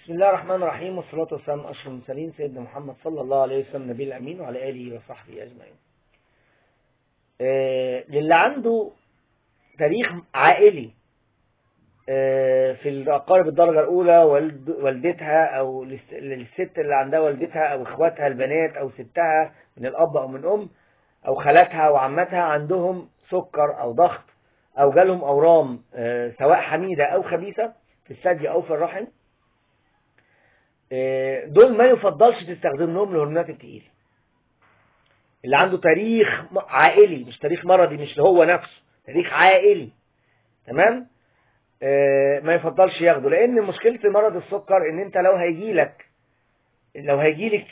بسم الله الرحمن الرحيم، والصلاة والسلام على أشرف المرسلين سيدنا محمد صلى الله عليه وسلم النبي الأمين وعلى آله وصحبه أجمعين. للي عنده تاريخ عائلي في الأقارب الدرجة الأولى، والدتها أو للست اللي عندها والدتها أو إخواتها البنات أو ستها من الأب أو من أم أو خالاتها وعمتها عندهم سكر أو ضغط أو جالهم أورام سواء حميدة أو خبيثة في الثدي أو في الرحم، دول ما يفضلش تستخدم لهم الهرمونات التقيلة. اللي عنده تاريخ عائلي، مش تاريخ مرضي، مش هو نفسه، تاريخ عائلي، تمام، ما يفضلش ياخده. لان مشكلة مرض السكر ان انت لو هيجيلك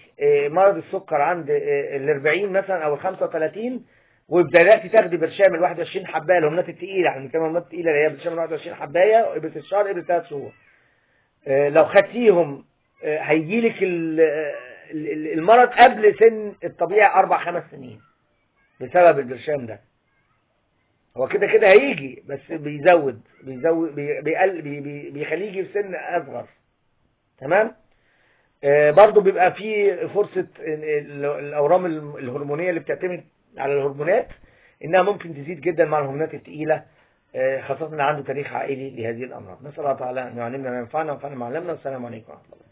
مرض السكر عند ال40 مثلا او ال35 وبدأت تاخدي برشام ال21 حبايه الهرمونات التقيله، احنا بنتكلم الهرمونات التقيله اللي هي برشام ال21 حبايه وابره الشهر ابره 3 شهور، لو خدتيهم هيجيلك المرض قبل سن الطبيعي 4-5 سنين بسبب البرشام ده. هو كده كده هيجي، بس بيزود بيخليه يجي في سن اصغر، تمام. برضو بيبقى في فرصة الاورام الهرمونية اللي بتعتمد على الهرمونات انها ممكن تزيد جدا مع الهرمونات الثقيلة، خاصة ان عنده تاريخ عائلي لهذه الامراض. نسأل الله تعالى ان يعلمنا ما ينفعنا وينفعنا ما علمنا. والسلام عليكم ورحمة الله.